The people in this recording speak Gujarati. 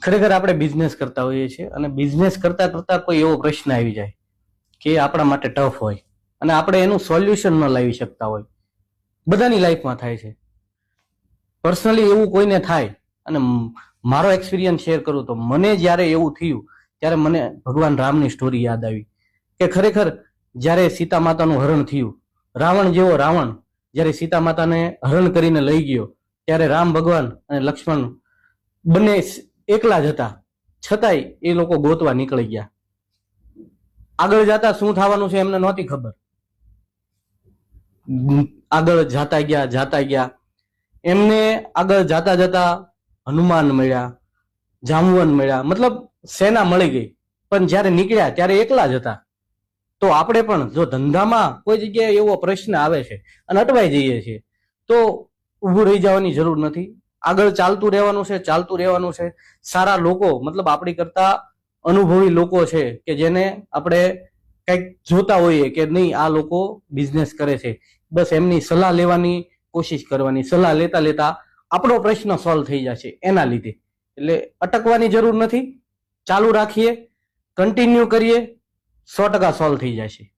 ખરેખર આપણે બિઝનેસ કરતા હોઈએ છીએ અને બિઝનેસ કરતા કરતા કોઈ એવો પ્રશ્ન આવી જાય કે આપણા માટે ટફ હોય અને આપણે એનું સોલ્યુશન ન લાવી શકતા હોય. બધાની લાઈફમાં થાય છે. પર્સનલી એવું કોઈને થાય. અને મારો એક્સપિરિયન્સ શેર કરું તો મને જ્યારે એવું થયું ત્યારે મને ભગવાન રામની સ્ટોરી યાદ આવી કે ખરેખર જ્યારે સીતા માતાનું હરણ થયું, રાવણ જેવો રાવણ જ્યારે સીતા માતાને હરણ કરીને લઈ ગયો ત્યારે રામ ભગવાન અને લક્ષ્મણ બંને એકલા જ હતા, છતાંય એ લોકો ગોતવા નીકળી ગયા. આગળ જતા શું થવાનું છે એમને નહોતી ખબર. આગળ જાતા ગયા એમને આગળ જાતા જતા હનુમાન મળ્યા, જામવન મળ્યા, મતલબ સેના મળી ગઈ. પણ જ્યારે નીકળ્યા ત્યારે એકલા જ હતા. તો આપણે પણ જો ધંધામાં કોઈ જગ્યાએ એવો પ્રશ્ન આવે છે અને અટવાઈ જઈએ છીએ તો ઊભું રહી જવાની જરૂર નથી. આગળ ચાલતું રહેવાનું છે. સારા લોકો, મતલબ આપણી કરતા અનુભવી લોકો છે કે જેને આપણે કંઈક જોતા હોઈએ કે નહીં આ લોકો બિઝનેસ કરે છે, બસ એમની સલાહ લેવાની કોશિશ કરવાની. સલાહ લેતા લેતા આપણો પ્રશ્ન સોલ્વ થઈ જશે એના લીધે. એટલે અટકવાની જરૂર નથી. ચાલુ રાખીએ, કન્ટિન્યુ કરીએ, 100% સોલ્વ થઈ જશે.